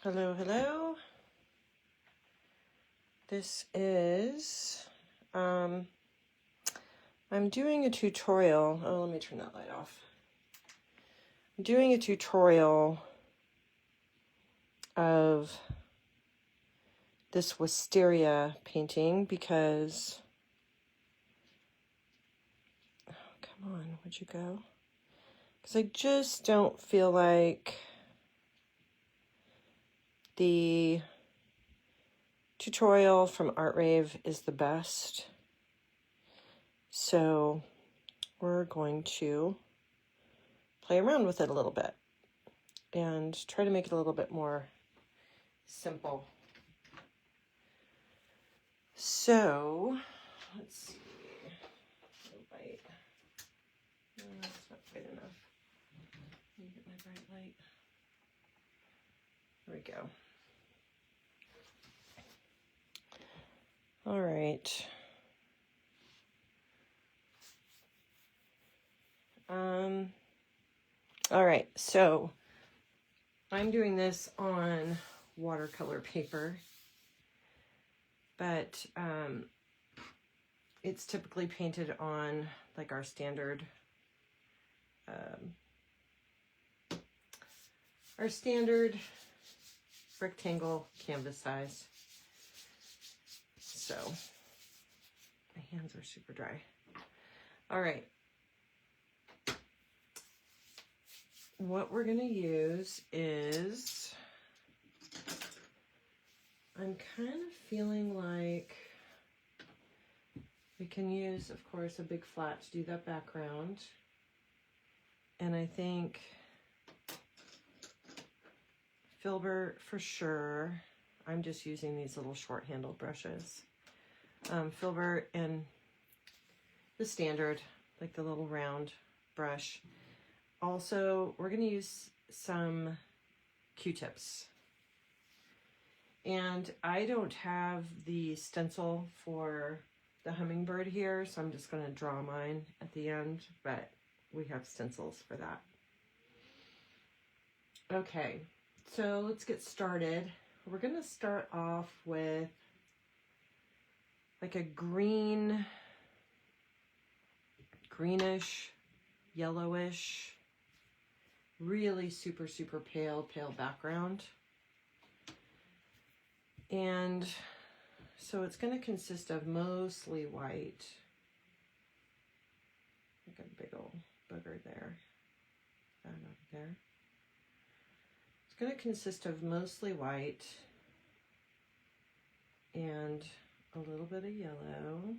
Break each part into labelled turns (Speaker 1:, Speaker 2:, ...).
Speaker 1: Hello, hello. This is, I'm doing a tutorial. Oh, let me turn that light off. I'm doing a tutorial of this wisteria painting because, oh, come on, where'd you go? Because I just don't feel like the tutorial from Art Rave is the best. So we're going to play around with it a little bit and try to make it a little bit more simple. So let's see. Light. No, that's not quite enough. Let me get my bright light. There we go. All right. All right, so I'm doing this on watercolor paper, but it's typically painted on like our standard rectangle canvas size. So my hands are super dry. All right. What we're going to use is, I'm kind of feeling like we can use, of course, a big flat to do that background. And I think Filbert for sure. I'm just using these little short handled brushes. Filbert and the standard, like the little round brush. Also, we're going to use some Q-tips. And I don't have the stencil for the hummingbird here, so I'm just going to draw mine at the end, but we have stencils for that. Okay, so let's get started. We're going to start off with like a greenish, yellowish, really super pale background. And so it's going to consist of mostly white. Like a big old booger there. That over there. It's going to consist of mostly white and a little bit of yellow.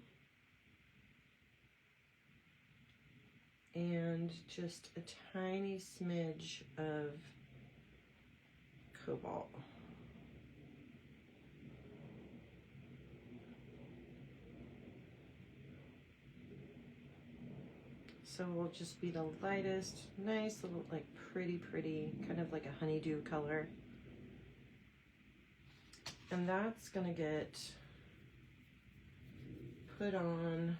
Speaker 1: And just a tiny smidge of cobalt. So we'll just be the lightest, nice little, like pretty, kind of like a honeydew color. And that's gonna get put on.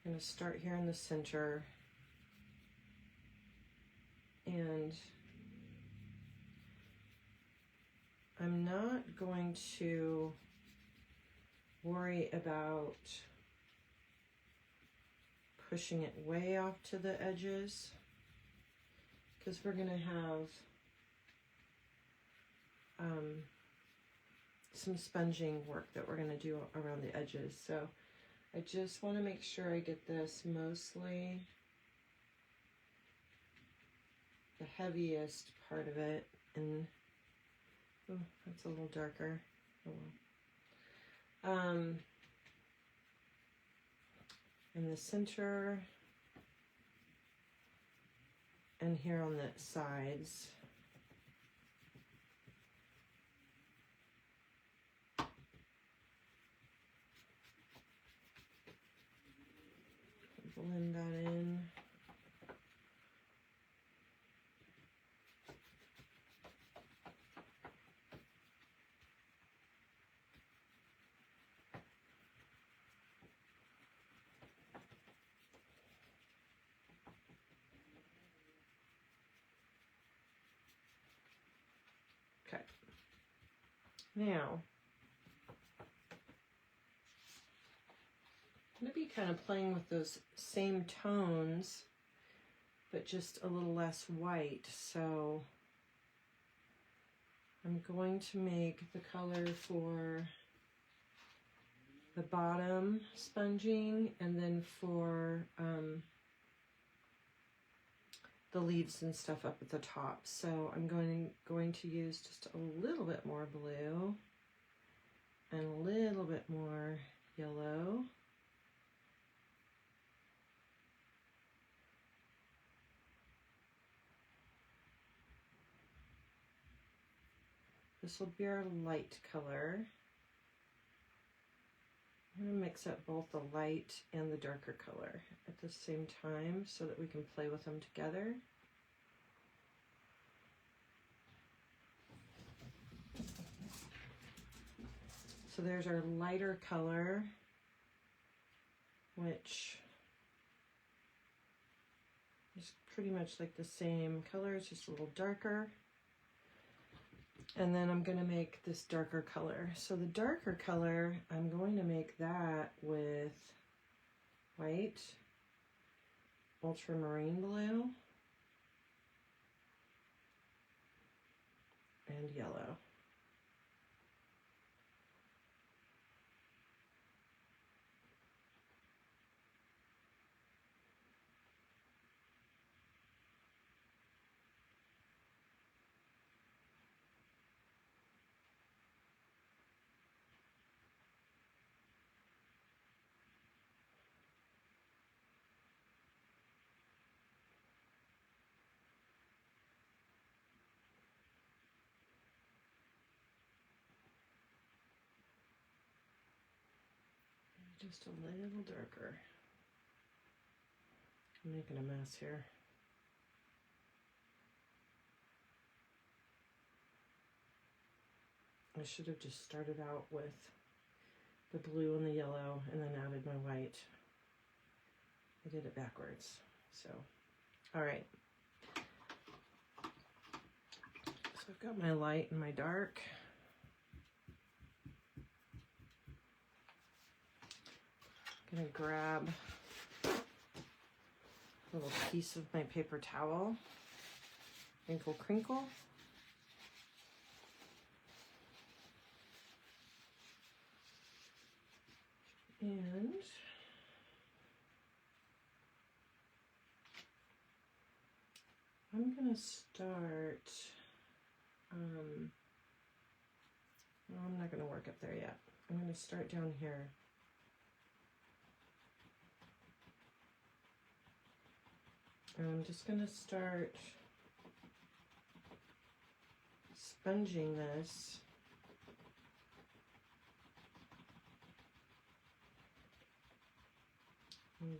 Speaker 1: I'm gonna start here in the center. And I'm not going to worry about pushing it way off to the edges, because we're going to have some sponging work that we're going to do around the edges. So I just want to make sure I get this mostly the heaviest part of it, and oh, that's a little darker. Oh well. In the center and here on the sides. Blend that in. Okay. Now, I'm going to be kind of playing with those same tones, but just a little less white. So I'm going to make the color for the bottom sponging, and then for the leaves and stuff up at the top. So I'm going to use just a little bit more blue and a little bit more yellow. This will be our light color. I'm going to mix up both the light and the darker color at the same time so that we can play with them together. So there's our lighter color, which is pretty much like the same color, it's just a little darker. And then I'm going to make this darker color. So the darker color, I'm going to make that with white, ultramarine blue, and yellow. Just a little darker. I'm making a mess here. I should have just started out with the blue and the yellow and then added my white. I did it backwards. So, all right. So I've got my light and my dark. I'm gonna grab a little piece of my paper towel, crinkle, crinkle. And I'm gonna start, no, I'm not gonna work up there yet. I'm gonna start down here. And I'm just gonna start sponging this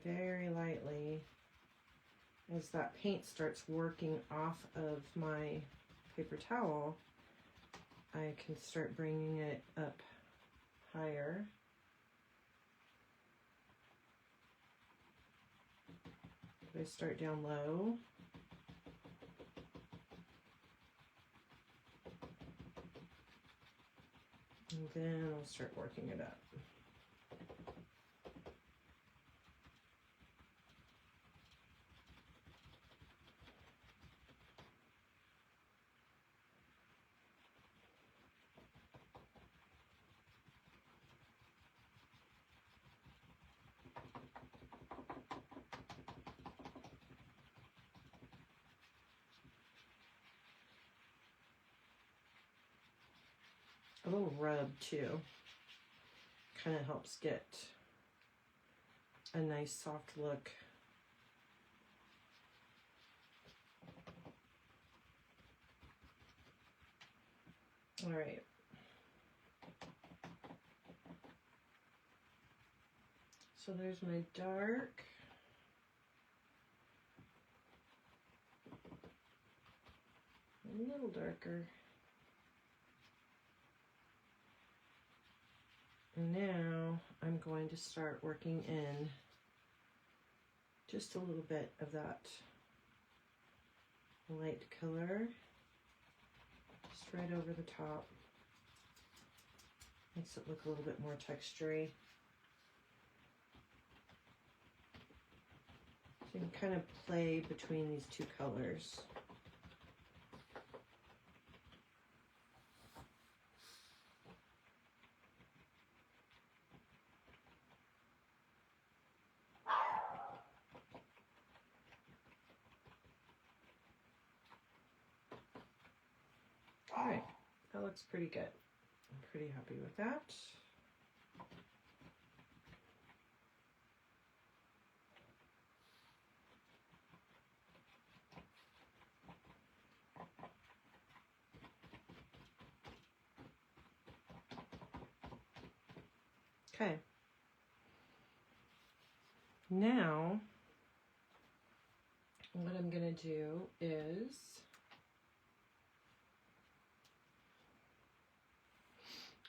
Speaker 1: very lightly as that paint starts working off of my paper towel. I can start bringing it up higher. I start down low. And then I'll start working it up. A little rub too kind of helps get a nice soft look. All right. So there's my dark. A little darker. And now I'm going to start working in just a little bit of that light color. just right over the top. Makes it look a little bit more textury. So you can kind of play between these two colors. All right, that looks pretty good. I'm pretty happy with that. Okay. Now, what I'm going to do is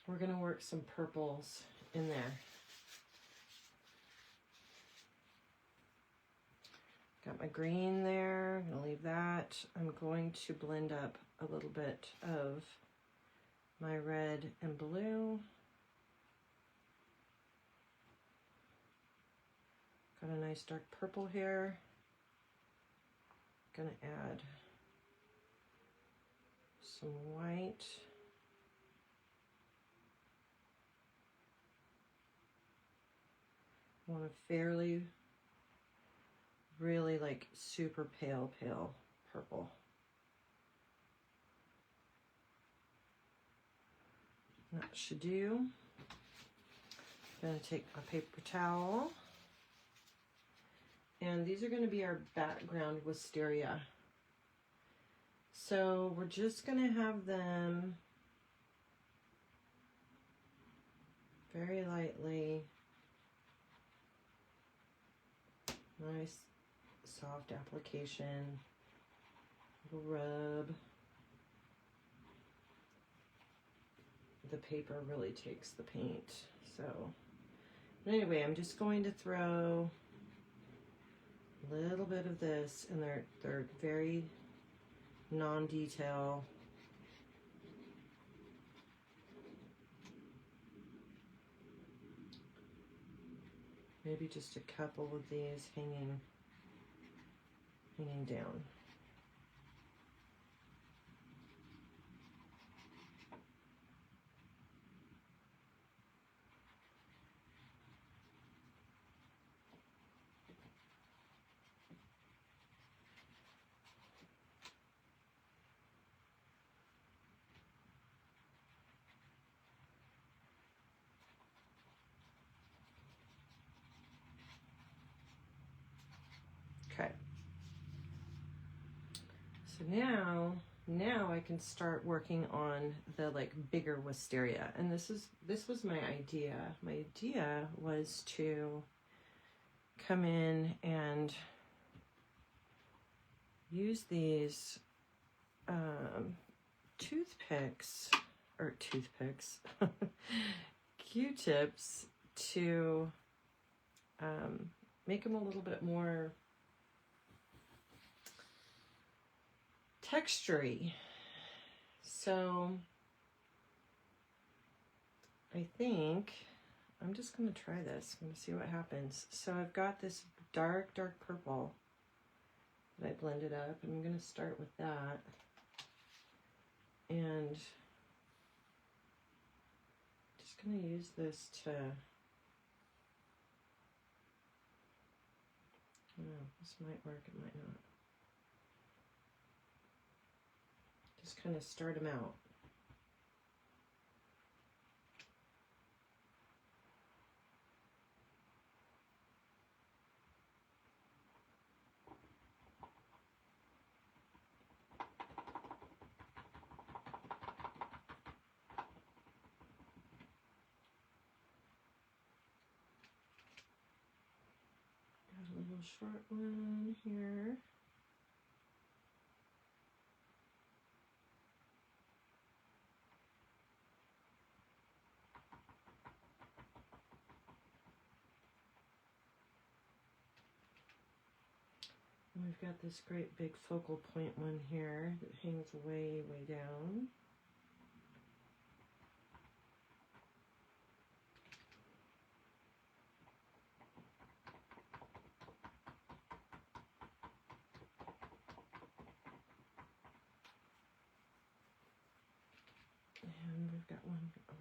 Speaker 1: we're going to work some purples in there. Got my green there. I'm going to leave that. I'm going to blend up a little bit of my red and blue. Got a nice dark purple here. Gonna add some white. I want a fairly, really like super pale purple. That should do. I'm gonna take a paper towel. And these are going to be our background wisteria. So we're just going to have them very lightly, nice soft application, little rub. The paper really takes the paint. So anyway, I'm just going to throw a little bit of this, and they're very non-detail. Maybe just a couple of these hanging down. Okay. So now I can start working on the like bigger wisteria. And this was my idea. My idea was to come in and use these Q-tips to make them a little bit more textury. So I think I'm just going to try this. I'm going to see what happens. So I've got this dark purple that I blended up, and I'm going to start with that. And just going to use this to, I don't know, this might work, it might not. Just kind of start them out. Got a little short one here. And we've got this great big focal point one here that hangs way down.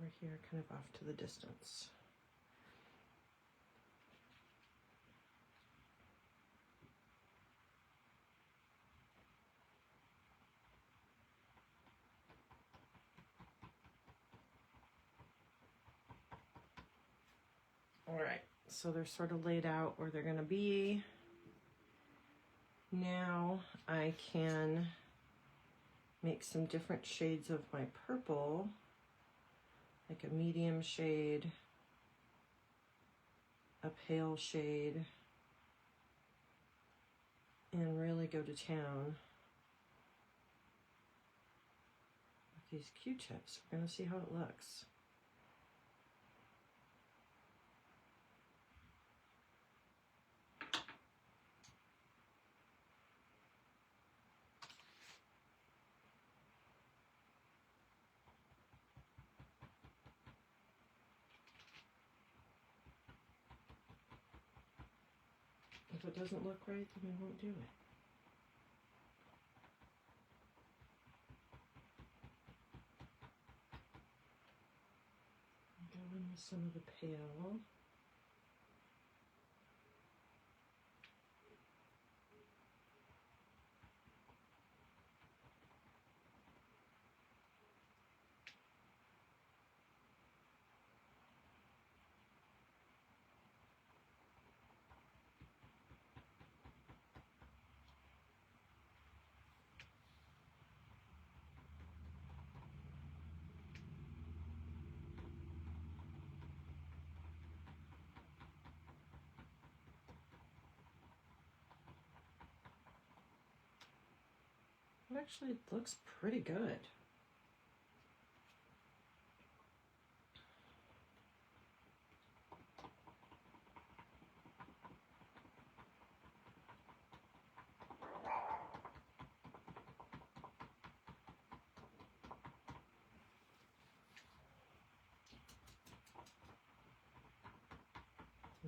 Speaker 1: over here, kind of off to the distance. All right, so they're sort of laid out where they're going to be. Now I can make some different shades of my purple, like a medium shade, a pale shade, and really go to town with these Q-tips. We're going to see how it looks. If it doesn't look right, then we won't do it. Go in with some of the pale. It actually looks pretty good.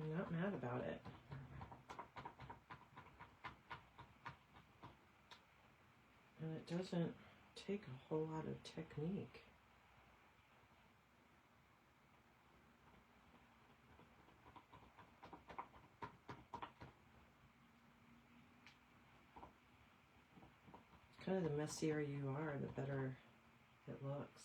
Speaker 1: I'm not mad about it. And it doesn't take a whole lot of technique. It's kind of the messier you are, the better it looks.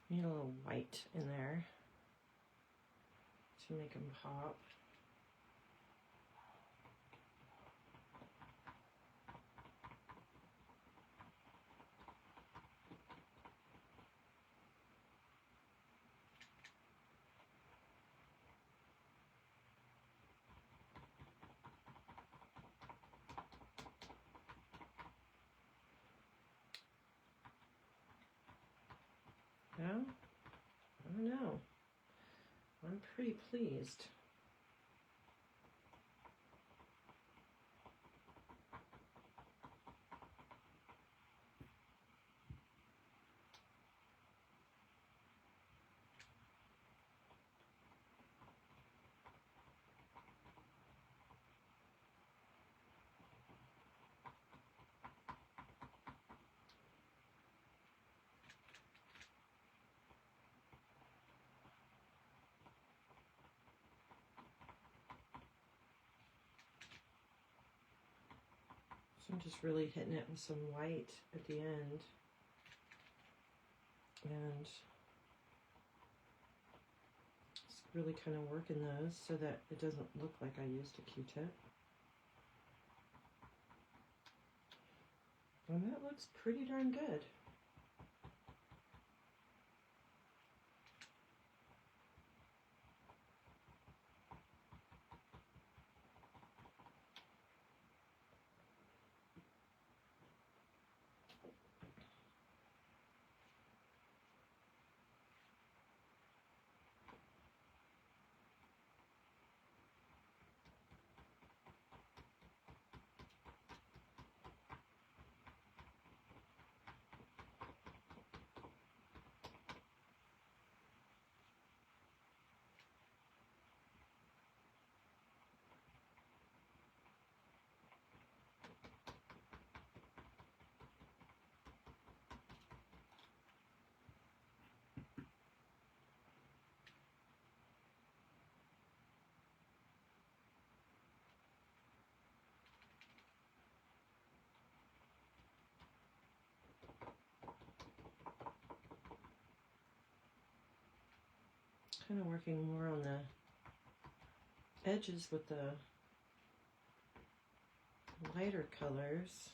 Speaker 1: Need a little white in there to make them pop. No? I don't know. I'm pretty pleased. So I'm just really hitting it with some white at the end. And just really kind of working those so that it doesn't look like I used a Q-tip. And that looks pretty darn good. kind of working more on the edges with the lighter colors.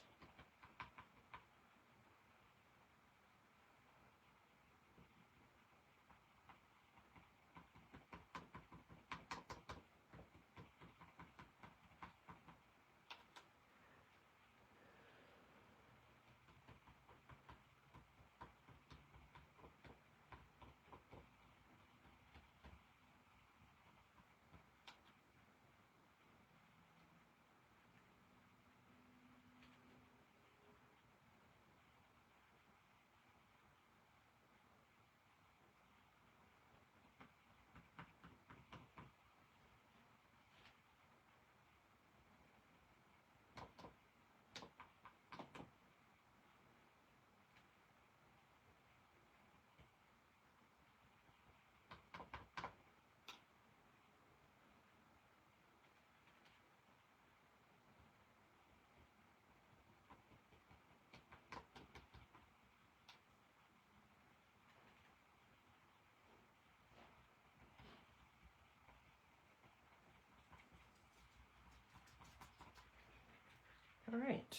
Speaker 1: All right.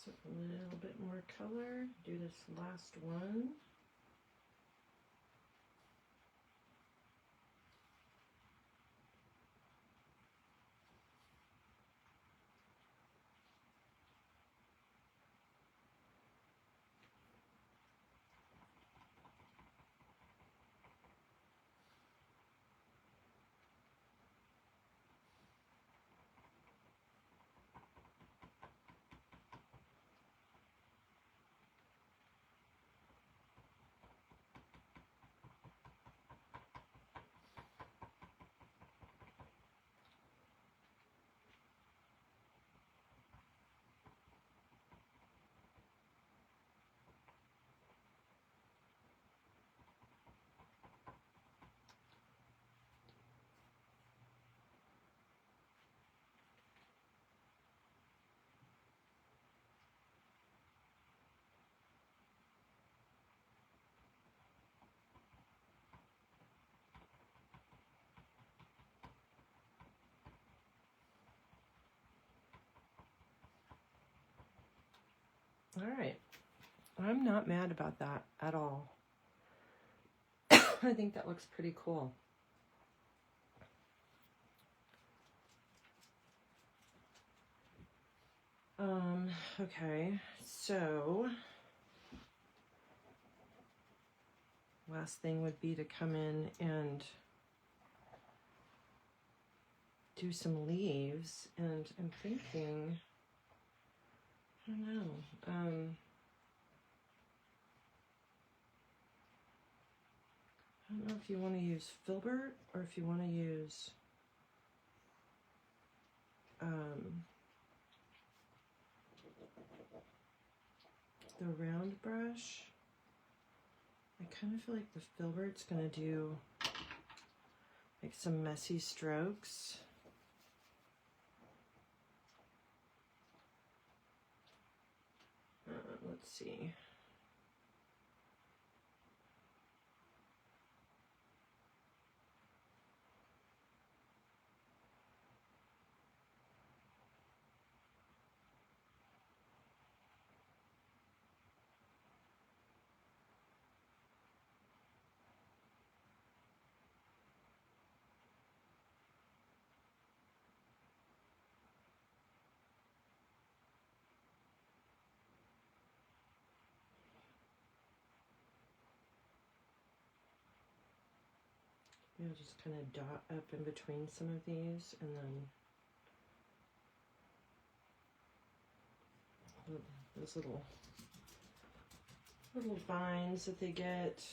Speaker 1: So a little bit more color. Do this last one. All right. I'm not mad about that at all. I think that looks pretty cool. Okay, so last thing would be to come in and do some leaves, and I'm thinking, I don't know, I don't know if you want to use filbert or if you want to use the round brush. I kind of feel like the filbert's going to do like some messy strokes. Let's see. Yeah, just kind of dot up in between some of these, and then those little vines that they get.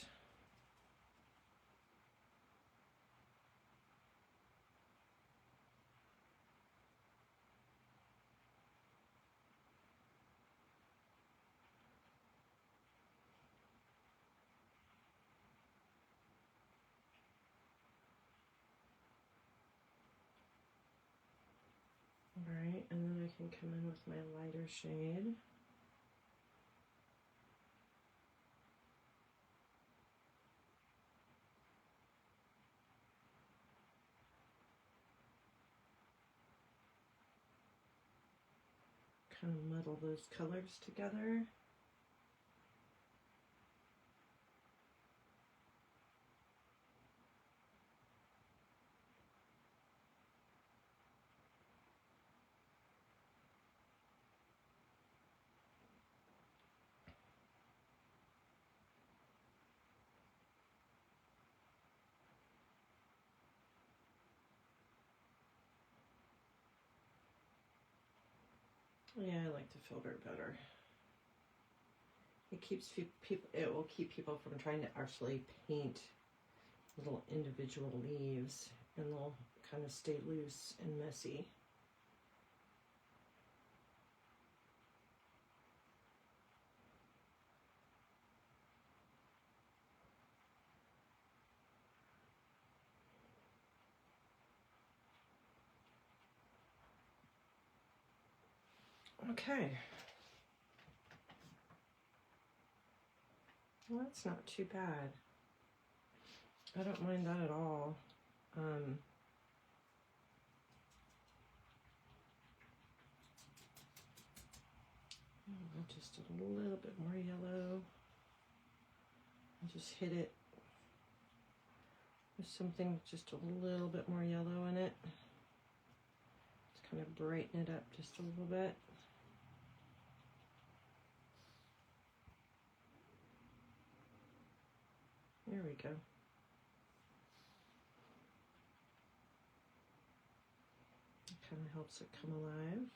Speaker 1: All right, and then I can come in with my lighter shade. kind of muddle those colors together. Yeah, I like the filbert better. It keeps people. It will keep people from trying to actually paint little individual leaves, and they'll kind of stay loose and messy. Okay. Well, that's not too bad. I don't mind that at all. Just a little bit more yellow. I just hit it with something with just a little bit more yellow in it. Just kind of brighten it up just a little bit. There we go. It kind of helps it come alive.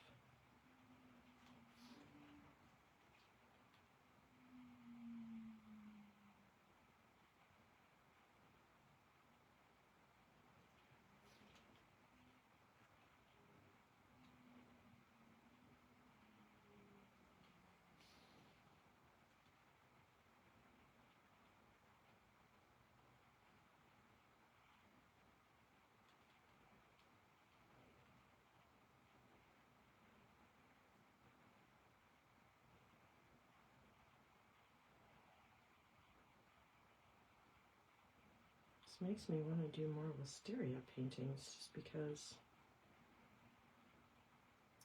Speaker 1: This makes me want to do more wisteria paintings just because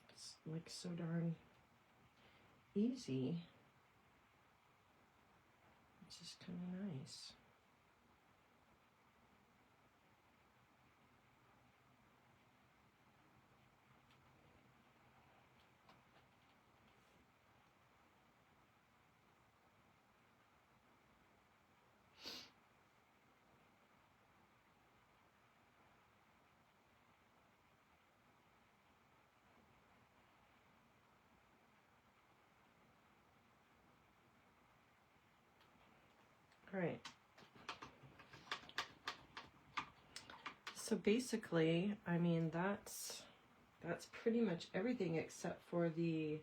Speaker 1: it's like so darn easy. It's just kind of nice. All right. So basically, I mean, that's pretty much everything except for the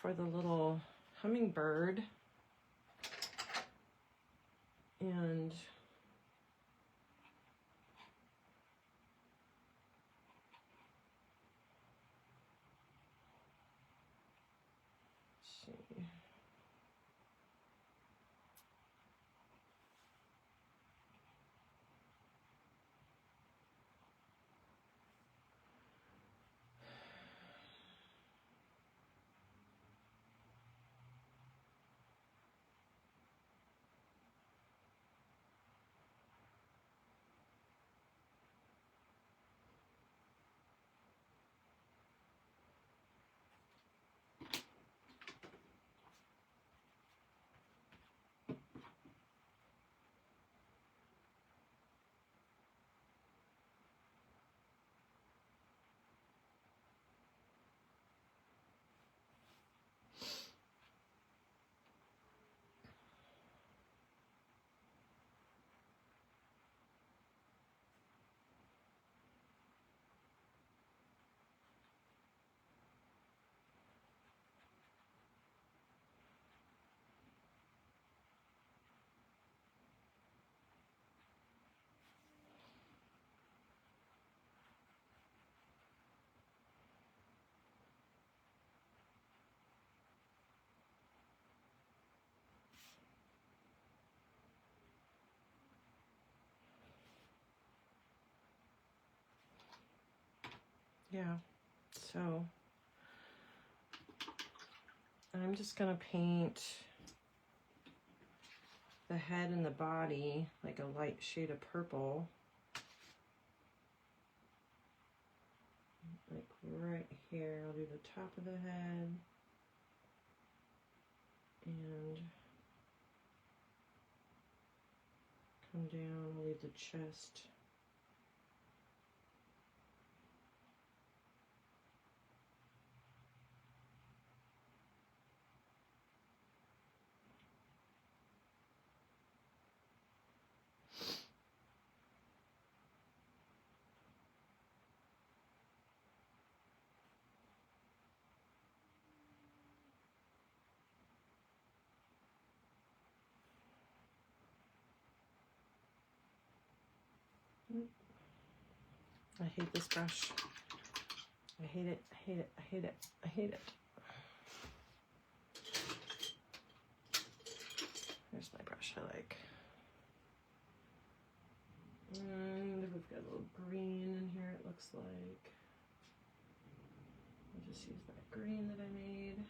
Speaker 1: little hummingbird. And let's see. Yeah, so I'm just gonna paint the head and the body like a light shade of purple. Like right here, I'll do the top of the head and come down, I'll leave the chest. I hate this brush. I hate it, I hate it, I hate it, I hate it. Here's my brush I like. And we've got a little green in here, it looks like. I'll just use that green that I made.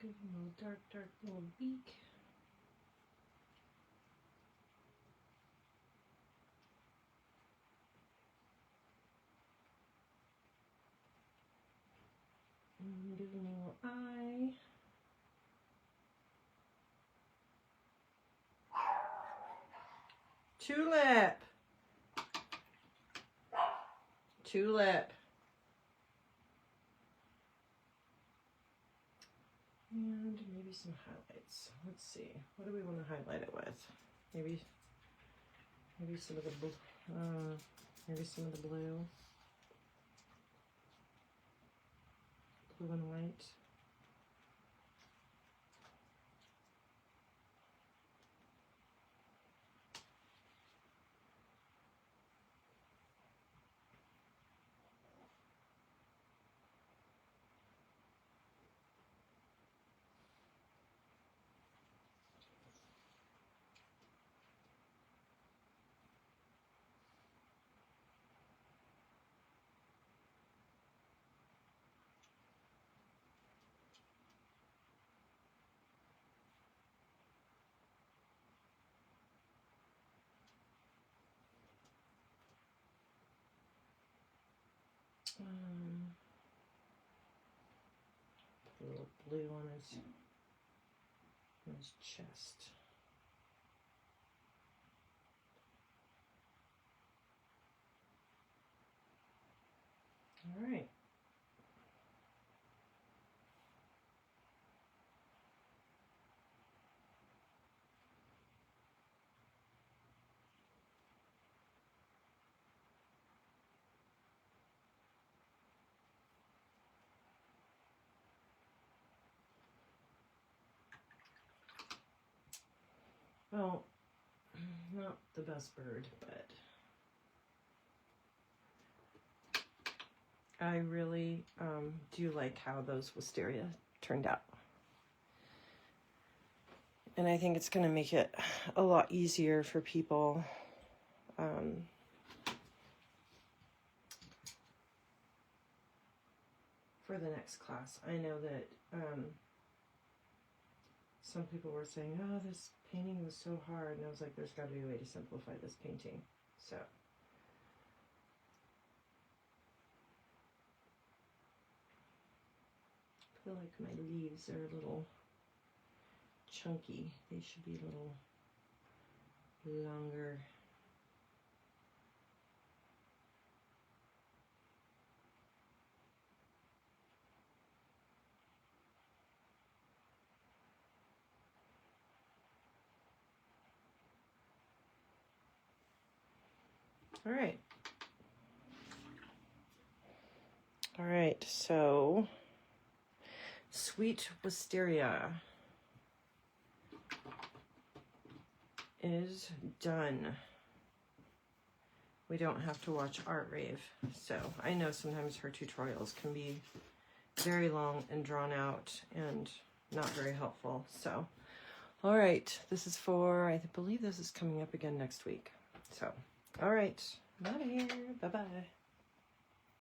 Speaker 1: Give him a little dark little beak. And give him a little eye. Tulip. Tulip. And maybe some highlights. Let's see. What do we want to highlight it with? Maybe some of the blue. Maybe some of the blue. Blue and white. Put a little blue on his chest. Well, not the best bird, but I really do like how those wisteria turned out. And I think it's going to make it a lot easier for people for the next class. I know that some people were saying, oh, this painting was so hard. And I was like, there's got to be a way to simplify this painting. So. I feel like my leaves are a little chunky. They should be a little longer. All right. All right, so Sweet Wisteria is done. We don't have to watch Art Rave. So I know sometimes her tutorials can be very long and drawn out and not very helpful. So, all right, this is for, I believe this is coming up again next week. So, all right, I'm out of here. Bye-bye.